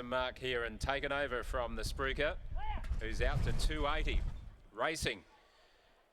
Mark here and taken over from the Spruker, who's out to 280, racing.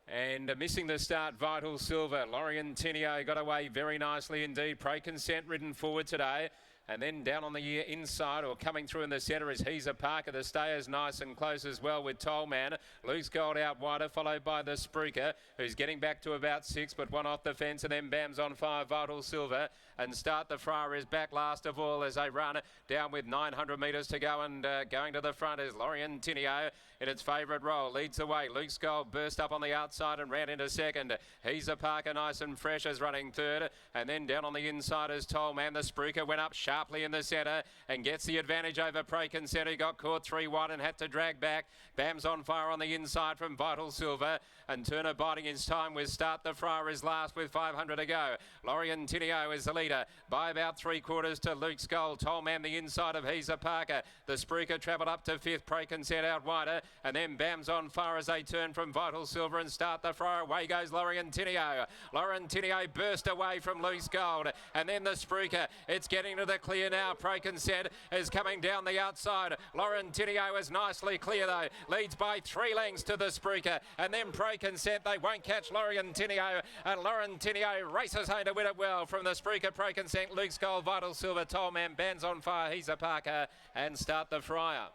And missing the start, Vital Silver. Lorian Tinio got away very nicely indeed. Pray Consent ridden forward today. And then down on the inside, or coming through in the centre, is He's a Parker. The stayer's nice and close as well with Tollman. Luke's Gold out wider, followed by the Spruker, who's getting back to about 6, but one off the fence, and then Bam's on fire, Vital Silver. And Start the Friar is back last of all as they run down with 900 metres to go, and going to the front is Lorian Tinio in its favourite role. Leads the way. Luke's Gold burst up on the outside and ran into second. He's a Parker, nice and fresh, is running third. And then down on the inside is Tollman. The Spruker went up sharply in the centre and gets the advantage over Pray Consent. He got caught 3-1 and had to drag back. Bam's on fire on the inside from Vital Silver, and Turner biding his time with Start the Friar is last with 500 to go. Lorian Tinio is the leader by about 3/4 to Luke's Gold. Tollman the inside of He's a Parker. The Spruker travelled up to 5th. Pray Consent out wider, and then Bam's on fire as they turn from Vital Silver and Start the Friar. Away goes Lorian Tinio. Lorian Tinio burst away from Luke's Gold, and then the Spruker. It's getting to the clear now. Pray Consent is coming down the outside. Lorian Tinio is nicely clear though. Leads by 3 lengths to the Spruker, and then Pray Consent. They won't catch Lorian Tinio, and Lorian Tinio races home to win it well from the Spruker. Pray Consent, Luke's Gold, Vital Silver, Tollman, Bam's on fire, He's a Parker, and Start the Friar.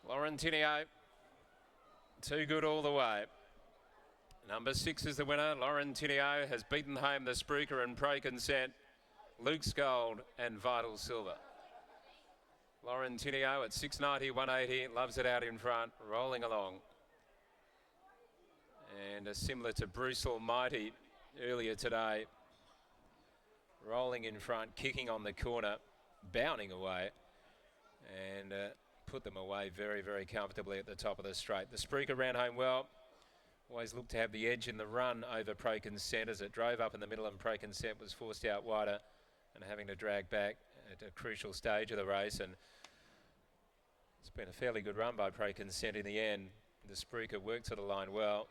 Lorian Tinio, too good all the way. Number 6 is the winner. Lorian Tinio has beaten home the Spruker and Pray Consent, Luke's Gold and Vital Silver. Lorian Tinio at 690, 180, loves it out in front, rolling along. And similar to Bruce Almighty earlier today, rolling in front, kicking on the corner, bounding away, and put them away very, very comfortably at the top of the straight. The Spruker ran home well. Always looked to have the edge in the run over Pray Consent as it drove up in the middle, and Pray Consent was forced out wider and having to drag back at a crucial stage of the race. And it's been a fairly good run by Pray Consent in the end. The Spruker worked to the line well,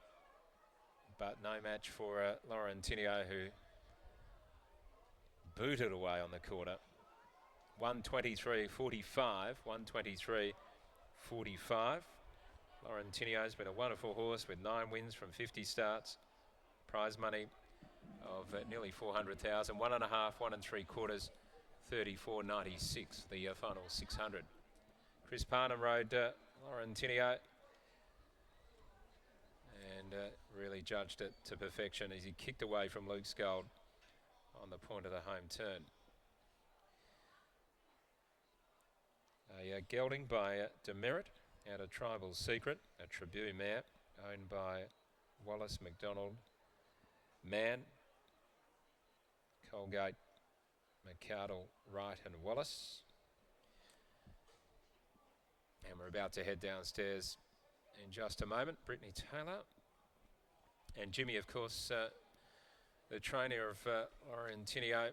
but no match for Lorian Tinio, who booted away on the quarter. 123.45, 123.45. Lorian Tinio has been a wonderful horse with 9 wins from 50 starts. Prize money of nearly 400,000. 1.5, 1 3/4, 34.96. The final 600. Chris Parnham rode Lorian Tinio and really judged it to perfection as he kicked away from Luke's Gold on the point of the home turn. A gelding by Demerit out of Tribal Secret, a Tribute mare owned by Wallace McDonald Mann, Colgate, McCardle, Wright and Wallace. And we're about to head downstairs in just a moment. Brittany Taylor and Jimmy, of course, the trainer of Lorian Tinio.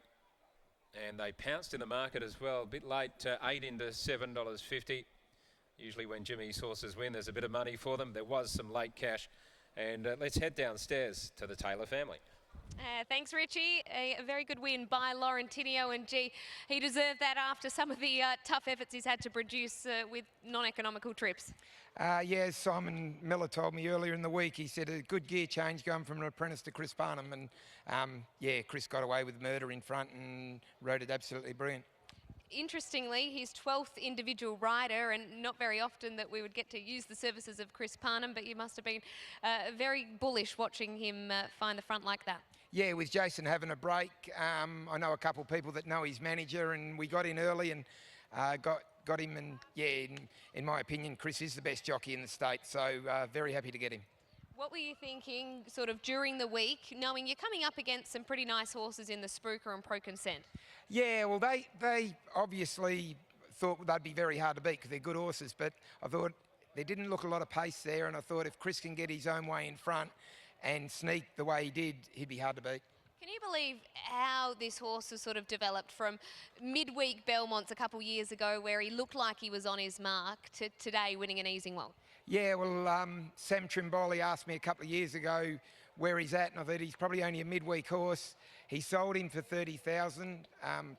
And they pounced in the market as well, a bit late, 8 into $7.50. Usually when Jimmy's horses win, there's a bit of money for them. There was some late cash. And let's head downstairs to the Taylor family. Thanks, Richie. A very good win by Lorian Tinio, and gee, he deserved that after some of the tough efforts he's had to produce with non-economical trips. Yeah, Simon Miller told me earlier in the week, he said a good gear change going from an apprentice to Chris Parnham, and yeah, Chris got away with murder in front and rode it absolutely brilliant. Interestingly, his 12th individual rider, and not very often that we would get to use the services of Chris Parnham, but you must have been very bullish watching him find the front like that. Yeah, with Jason having a break, I know a couple of people that know his manager, and we got in early and got him, and yeah, in my opinion, Chris is the best jockey in the state, so very happy to get him. What were you thinking sort of during the week, knowing you're coming up against some pretty nice horses in the Spruker and Pray Consent? Yeah, well, they obviously thought they'd be very hard to beat because they're good horses, but I thought there didn't look a lot of pace there, and I thought if Chris can get his own way in front and sneak the way he did, he'd be hard to beat. Can you believe how this horse has sort of developed from midweek Belmonts a couple years ago where he looked like he was on his mark to today winning an Easingwold? Yeah, well, Sam Trimboli asked me a couple of years ago where he's at, and I thought he's probably only a midweek horse. He sold him for 30,000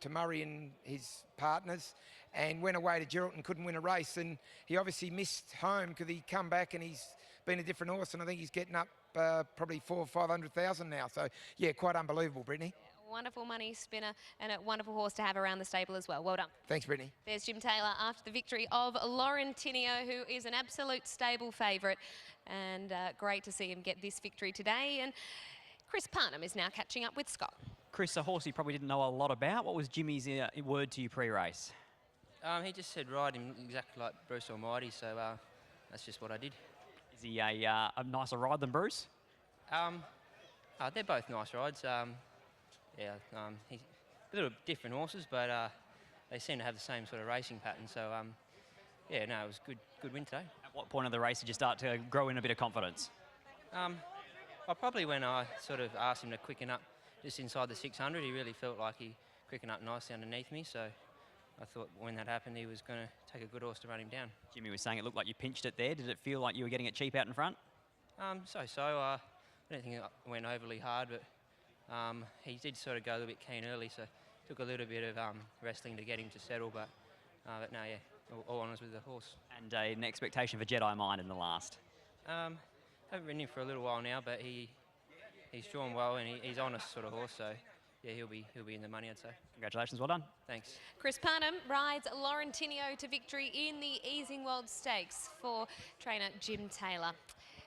to Murray and his partners, and went away to Geraldton, couldn't win a race, and he obviously missed home because he come back and he's been a different horse, and I think he's getting up probably 400,000 or 500,000 now. So yeah, quite unbelievable, Brittany. Wonderful money spinner and a wonderful horse to have around the stable as well. Well done. Thanks, Brittany. There's Jim Taylor after the victory of Laurentinio, who is an absolute stable favourite, and great to see him get this victory today. And Chris Parnham is now catching up with Scott. Chris, a horse you probably didn't know a lot about. What was Jimmy's word to you pre-race? He just said ride him exactly like Bruce Almighty, so that's just what I did. Is he a nicer ride than Bruce? They're both nice rides. He's a little different horses, but they seem to have the same sort of racing pattern. So, it was good win today. At what point of the race did you start to grow in a bit of confidence? Probably when I sort of asked him to quicken up just inside the 600. He really felt like he quickened up nicely underneath me. So I thought when that happened, he was going to take a good horse to run him down. Jimmy was saying it looked like you pinched it there. Did it feel like you were getting it cheap out in front? I don't think it went overly hard, but he did sort of go a little bit keen early, so took a little bit of wrestling to get him to settle, but no, yeah, all honours with the horse. And an expectation for Jedi Mind in the last. Haven't ridden him for a little while now, but he's drawn well and he's honest sort of horse, so yeah, he'll be in the money, I'd say. Congratulations, well done. Thanks. Chris Parnham rides Laurentinio to victory in the Easingwold Stakes for trainer Jim Taylor.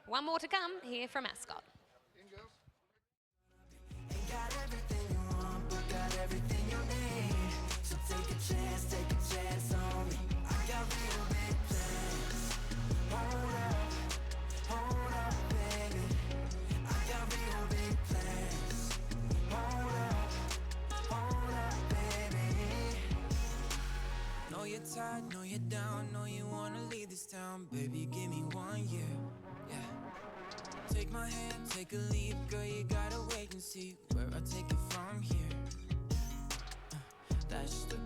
One more to come here from Ascot. Got everything you want, but got everything you need. So take a chance on me. I got real big plans. Hold up, baby. I got real big plans. Hold up, baby. Know you're tired, know you're down, know you wanna leave this town. Baby, give me 1 year, yeah. Take my hand, take a leap, girl, you gotta wait and see where I take it from here. That's the